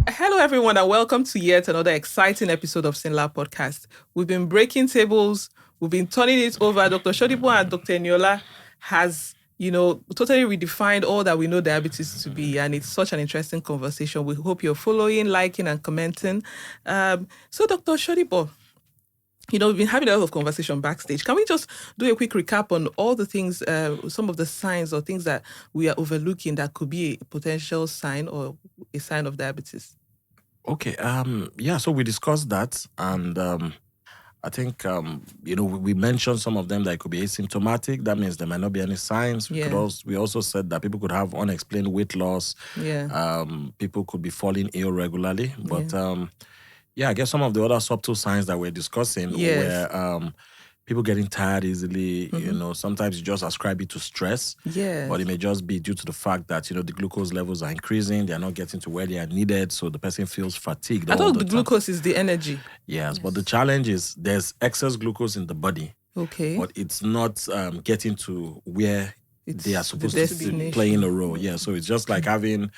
Hello, everyone, and welcome to yet another exciting episode of SYNLAB Podcast. We've been breaking tables. We've been turning it over. Dr. Sodipo and Dr. Eniola has, totally redefined all that we know diabetes to be. And it's such an interesting conversation. We hope you're following, liking, and commenting. So, Dr. Sodipo, we've been having a lot of conversation backstage. Can we just do a quick recap on all the things, some of the signs or things that we are overlooking that could be a potential sign or a sign of diabetes? Okay. So we discussed that, and I think we mentioned some of them that it could be asymptomatic. That means there might not be any signs. We also said that people could have unexplained weight loss. People could be falling ill regularly. But I guess some of the other subtle signs that we're discussing were people getting tired easily. Sometimes you just ascribe it to stress. But it may just be due to the fact that the glucose levels are increasing. They are not getting to where they are needed, so the person feels fatigued. I thought the glucose is the energy. Yes, but the challenge is there's excess glucose in the body. Okay. But it's not getting to where they are supposed to be playing a role. Yeah, so it's just like having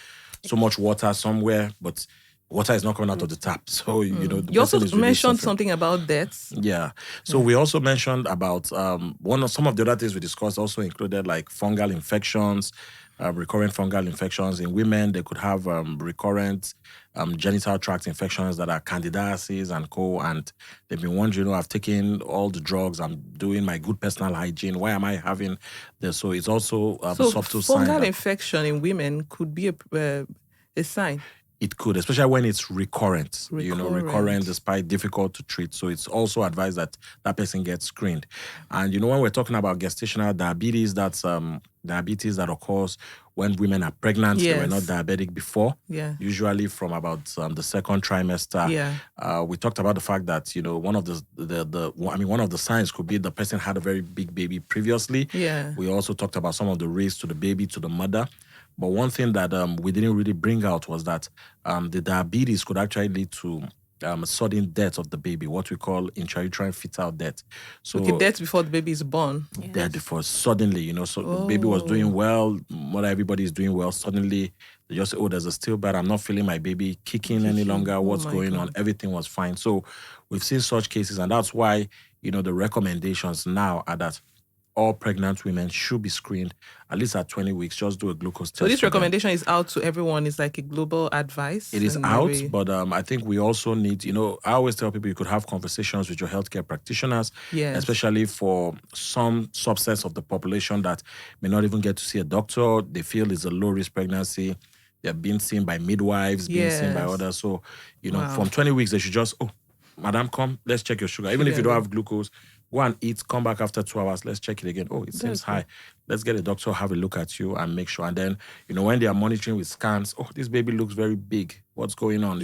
so much water somewhere, but water is not coming out of the tap. So, you also mentioned something about deaths. Yeah. So we also mentioned about some of the other things we discussed also included like fungal infections, recurrent fungal infections. In women, they could have recurrent genital tract infections that are candidiasis and co. And they've been wondering, I've taken all the drugs, I'm doing my good personal hygiene. Why am I having this? So it's also a subtle sign. Fungal infection in women could be a sign. It could, especially when it's recurrent. Recurrent despite difficult to treat. So it's also advised that that person gets screened. And when we're talking about gestational diabetes, that's diabetes that occurs when women are pregnant. They were not diabetic before. Usually from about the second trimester. We talked about the fact that one of the signs could be the person had a very big baby previously. We also talked about some of the risks to the baby, to the mother. But one thing that we didn't really bring out was that the diabetes could actually lead to sudden death of the baby, what we call intrauterine fetal death. So death before the baby is born. Death before, suddenly, the baby was doing well, not everybody is doing well. Suddenly, they just say, there's a stillbirth. I'm not feeling my baby kicking any longer. What's going on? Everything was fine. So we've seen such cases, and that's why, the recommendations now are that all pregnant women should be screened at least at 20 weeks. Just do a glucose test. So this recommendation is out to everyone. It's like a global advice. It is out, but I think we also need, I always tell people you could have conversations with your healthcare practitioners, especially for some subsets of the population that may not even get to see a doctor. They feel it's a low-risk pregnancy. They're being seen by midwives, being seen by others. So, from 20 weeks, they should just, madam, come, let's check your sugar. Even if you don't have glucose, go and eat, come back after 2 hours, let's check it again. It seems high. Let's get a doctor, have a look at you and make sure. And then, when they are monitoring with scans, this baby looks very big. What's going on?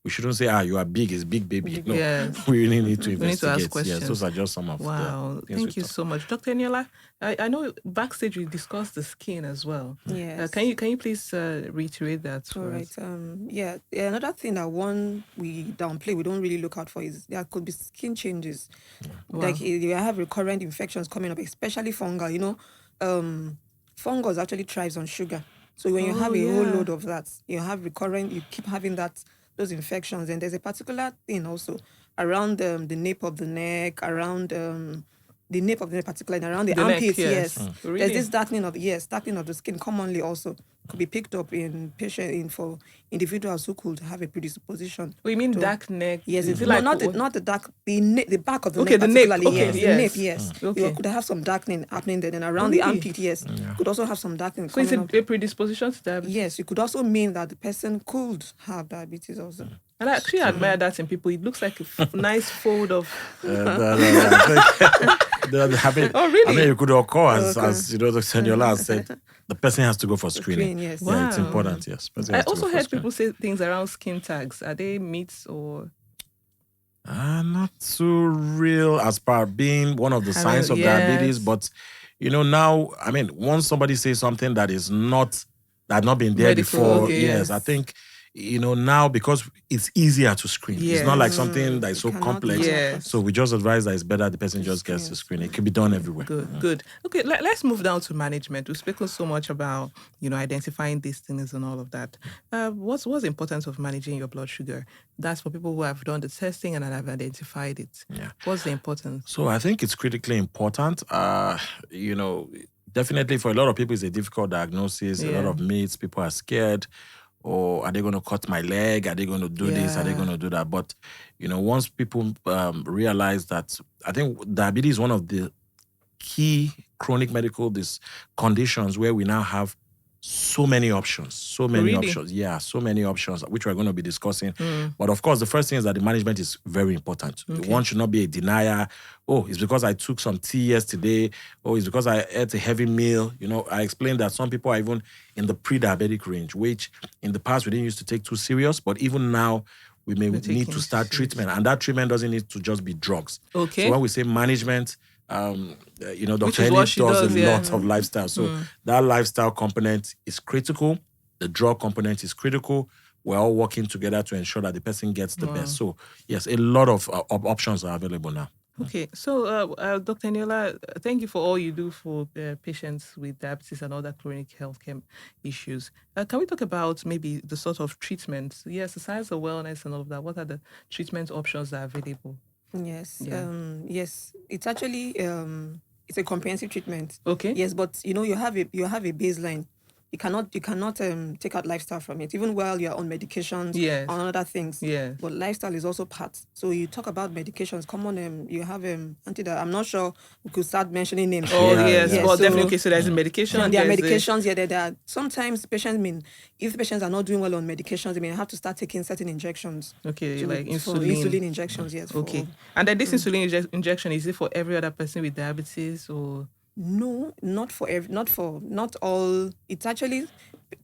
We shouldn't say, you are big, it's big baby. No, we really need to investigate. We need to ask questions. Yes, those are just some of the things. Thank you so much. Dr. Eniola, I know backstage we discussed the skin as well. Yes. Can you please reiterate that? All right. Another thing that we downplay, we don't really look out for is there could be skin changes. Like you have recurrent infections coming up, especially fungal. Fungus actually thrives on sugar. So when you have a whole load of that, you keep having those infections. And there's a particular thing also around the nape of the neck, around the nape of the neck particularly, and around the armpits. Really? There's this darkening of the skin commonly also could be picked up for individuals who could have a predisposition. You mean dark neck? Yes, is it not the dark, the back of the neck. The nape. The nape, yes. You could have some darkening happening there. And around the armpit, could also have some darkening. So it's a predisposition to diabetes? Yes, it could also mean that the person could have diabetes also. And I actually admire that in people. It looks like a nice fold of... really? It could occur as Dr. Eniola has said. The person has to go for screening. Yes. Wow. Yeah, it's important, yes. I also heard people say things around skin tags. Are they myths or... Not too real as per being one of the signs of diabetes. But, now, once somebody says something that is not been there before, I think now because it's easier to screen. It's not like something that is so complex. Yes. So we just advise that it's better the person just gets the screen. It can be done everywhere. Good. Okay, let's move down to management. We've spoken so much about, identifying these things and all of that. What's the importance of managing your blood sugar? That's for people who have done the testing and have identified it. Yeah. What's the importance? So I think it's critically important. Definitely for a lot of people, it's a difficult diagnosis. A lot of myths. People are scared. Or are they going to cut my leg? Are they going to do this? Are they going to do that? But, once people realize that, I think diabetes is one of the key chronic medical conditions where we now have so many options. Yeah, so many options, which we're going to be discussing. But of course, the first thing is that the management is very important. One should not be a denier. Oh, it's because I took some tea yesterday. Oh, it's because I ate a heavy meal. I explained that some people are even in the pre-diabetic range, which in the past we didn't used to take too serious. But even now, we may need to start treatment. And that treatment doesn't need to just be drugs. Okay. So when we say management, Dr. Henny does a lot of lifestyle. So that lifestyle component is critical. The drug component is critical. We're all working together to ensure that the person gets the best. So yes, a lot of options are available now. Okay, so Dr. Eniola, thank you for all you do for patients with diabetes and other chronic healthcare issues. Can we talk about maybe the sort of treatments? Yes, the science of wellness and all of that. What are the treatment options that are available? Yes. Yes. It's actually it's a comprehensive treatment. Okay. Yes, but you have a baseline. You cannot take out lifestyle from it, even while you're on medications on other things. Yeah. But lifestyle is also part. So you talk about medications. You have I'm not sure we could start mentioning names. Oh yes. Well, definitely. Okay, so there's a medication. And there are medications. There are sometimes patients. If the patients are not doing well on medications, they may have to start taking certain injections. Okay, like insulin injections. Yes. Okay. And then this insulin injection, is it for every other person with diabetes or? No, not all. It's actually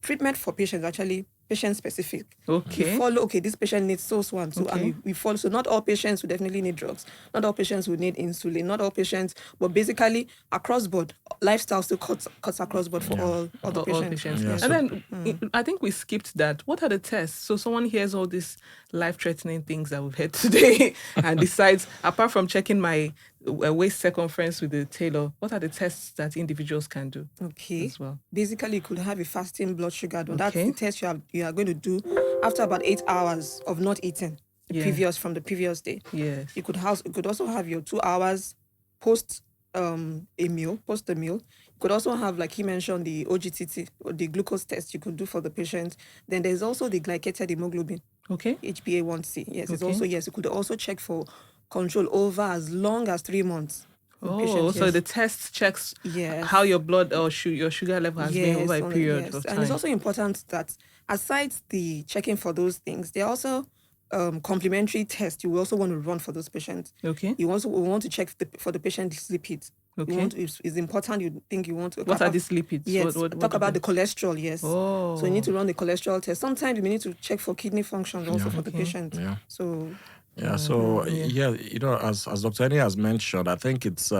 treatment for patients. Actually, patient specific. Okay. We follow. Okay, this patient needs so and so, and we follow. So not all patients will definitely need drugs. Not all patients will need insulin. Not all patients, but basically across board, lifestyle still cuts across board for all the patients. Yeah. And then I think we skipped that. What are the tests? So someone hears all these life-threatening things that we've heard today and decides, apart from checking my waist circumference with the tailor, what are the tests that individuals can do? Okay. As well. Basically, you could have a fasting blood sugar. That's the test you are going to do after about 8 hours of not eating from the previous day. Yes. You could also have your 2 hours post the meal. You could also have, like he mentioned, the OGTT, or the glucose test you could do for the patient. Then there's also the glycated hemoglobin. Okay. HbA1c. Yes, it's also you could also check for control over as long as 3 months. So the test checks how your blood or your sugar level has been over a period of time. And it's also important that aside the checking for those things, there are also complementary tests you will also want to run for those patients. Okay. We want to check for the patient's lipids. Okay. It's important. You want to. What are these lipids? Yes. Talk about the cholesterol. Yes. Oh. So you need to run the cholesterol test. Sometimes you may need to check for kidney function also for the patient. Yeah. So. Yeah. So as Dr. Henny has mentioned, I think it's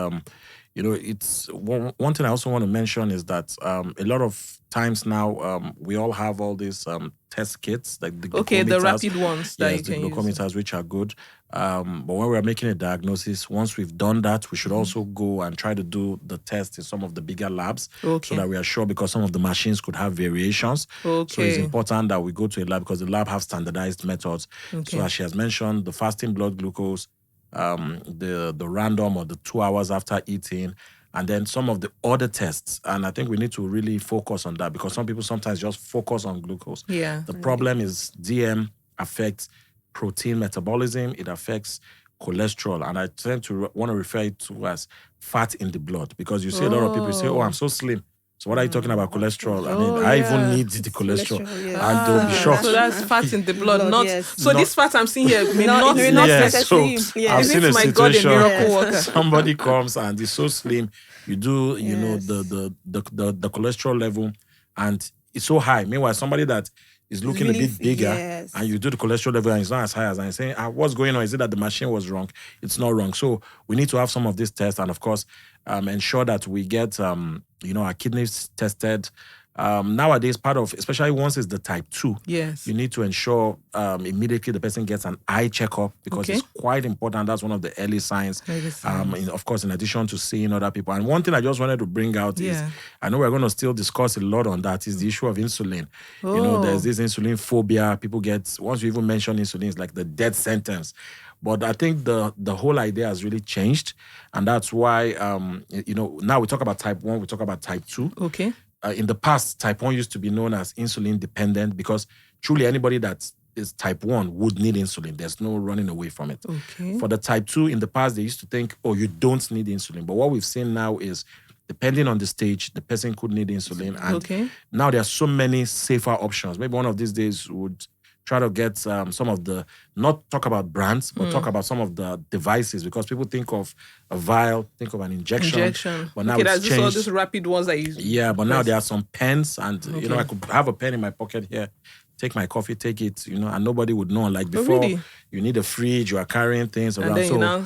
it's one thing I also want to mention is that a lot of times now we all have all these test kits like the the rapid ones that you can the glucometers use. which are good. But when we're making a diagnosis, once we've done that, we should also go and try to do the test in some of the bigger labs so that we are sure, because some of the machines could have variations. So it's important that we go to a lab because the lab have standardized methods. So as she has mentioned, the fasting blood glucose, the random or the 2 hours after eating, and then some of the other tests. And I think we need to really focus on that because some people sometimes just focus on glucose. Yeah. The problem is DM affects protein metabolism, it affects cholesterol, and I tend to want to refer it to as fat in the blood because you see a lot of people say, "Oh, I'm so slim." So what are you talking about cholesterol? I mean, I even need the cholesterol. And they'll be shocked. So that's fat in the blood, this fat I'm seeing here may not be necessarily. I've seen a my situation, God, a miracle worker. Somebody comes and is so slim, you do, the cholesterol level, and it's so high. Meanwhile, somebody that is looking really, a bit bigger, and you do the cholesterol level and it's not as high as I'm saying, what's going on? Is it that the machine was wrong? It's not wrong. So we need to have some of these tests and of course ensure that we get our kidneys tested nowadays, part of, especially once it's the type 2, Yes. you need to ensure immediately the person gets an eye checkup, because it's quite important. That's one of the early signs. Of course, in addition to seeing other people. And one thing I just wanted to bring out is, I know we're going to still discuss a lot on that, is the issue of insulin. You know, there's this insulin phobia. People get, once you even mention insulin, it's like the death sentence. But I think the whole idea has really changed. And that's why, now we talk about type 1, we talk about type 2. Okay. In the past, type 1 used to be known as insulin dependent, because truly anybody that is type 1 would need insulin. There's no running away from it. Okay. For the type 2, in the past, they used to think, oh, you don't need insulin. But what we've seen now is, depending on the stage, the person could need insulin. And now there are so many safer options. Maybe one of these days would try to get some of the, not talk about brands, but talk about some of the devices, because people think of a vial, think of an injection. But now it's changed. All these rapid ones that you use. Yeah, but now there are some pens, and I could have a pen in my pocket here, take my coffee, take it, and nobody would know. Like before, you need a fridge, you are carrying things around. And then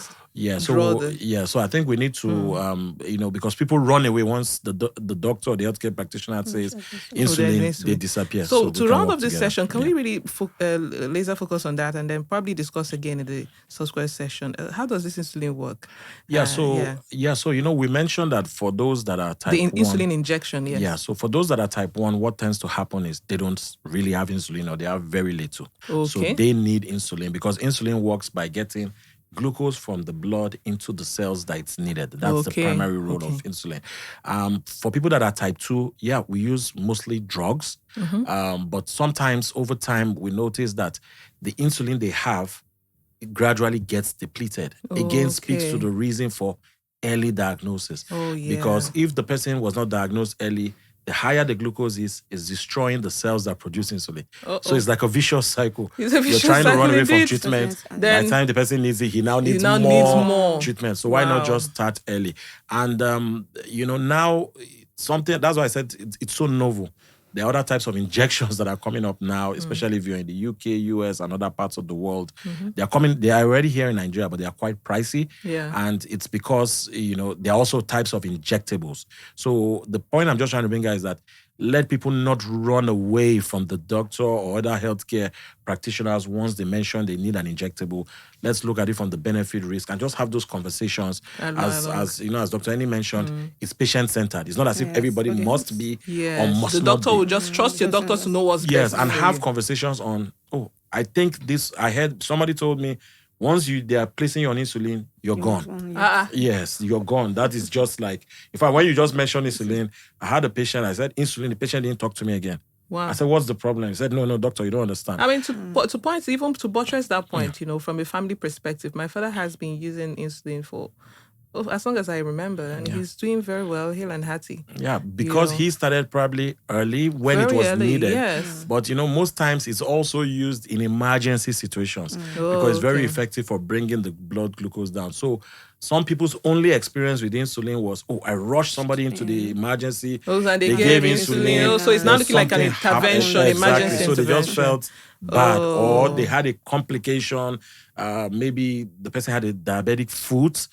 so I think we need to, because people run away once the doctor or the healthcare practitioner says insulin, they disappear. So to round up this session, can we really laser focus on that, and then probably discuss again in the subsequent session? How does this insulin work? So we mentioned that for those that are type 1, the insulin injection, yes. Yeah, so for those that are type 1, what tends to happen is they don't really have insulin, or they have very little. Okay. So they need insulin, because insulin works by getting glucose from the blood into the cells that it's needed. That's the primary role of insulin. For people that are type 2, we use mostly drugs. But sometimes over time, we notice that the insulin they have, it gradually gets depleted. Again, speaks to the reason for early diagnosis. Because if the person was not diagnosed early, the higher the glucose is destroying the cells that produce insulin. So it's like a vicious cycle. You're trying to run away from treatment. By the time the person needs it, he now needs more treatment. So why not just start early? And, now something, that's why I said it's so novel. There are other types of injections that are coming up now, especially if you're in the UK, US, and other parts of the world. They are already here in Nigeria, but they are quite pricey. And it's because, there are also types of injectables. So the point I'm just trying to bring out is that let people not run away from the doctor or other healthcare practitioners once they mention they need an injectable. Let's look at it from the benefit risk and just have those conversations. As Dr. Eni mentioned, it's patient-centered. It's not as if everybody must be or must the not doctor be. will just trust your doctor to know what's best. Yes, and have conversations on, I think this, I heard somebody told me, once they are placing you on insulin, you're gone. Yes, you're gone. That is just like, in fact, when you just mentioned insulin, I had a patient, I said, insulin, the patient didn't talk to me again. Wow. I said, what's the problem? He said, no, doctor, you don't understand. I mean, to point, even to buttress that point, from a family perspective, my father has been using insulin for as long as I remember, and he's doing very well, hale and hearty. Yeah, because he started probably early when it was needed. Yes. But most times it's also used in emergency situations because it's very effective for bringing the blood glucose down. So some people's only experience with insulin was, I rushed somebody into the emergency. And they gave insulin. So it's not looking like an intervention, emergency. So they just felt bad, or they had a complication. Maybe the person had a diabetic foot.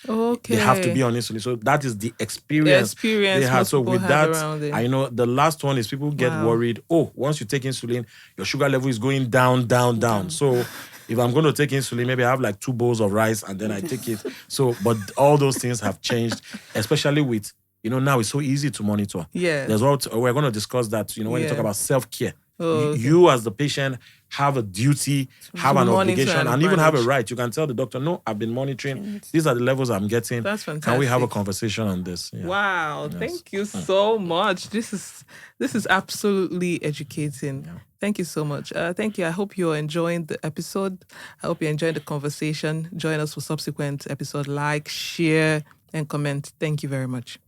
They have to be on insulin. So that is the experience they had. So with that, I know the last one is people get worried. Once you take insulin, your sugar level is going down. So if I'm going to take insulin, maybe I have like 2 bowls of rice and then I take it. So, but all those things have changed, especially with, now it's so easy to monitor. Yeah. There's what we're going to discuss that, when you talk about self-care. You as the patient have a duty, have an obligation, and even have a right. You can tell the doctor, no, I've been monitoring. These are the levels I'm getting. That's fantastic. Can we have a conversation on this? Yeah. Wow. Yes. Thank you so much. This is absolutely educating. Yeah. Thank you so much. Thank you. I hope you're enjoying the episode. I hope you're enjoying the conversation. Join us for subsequent episode. Like, share, and comment. Thank you very much.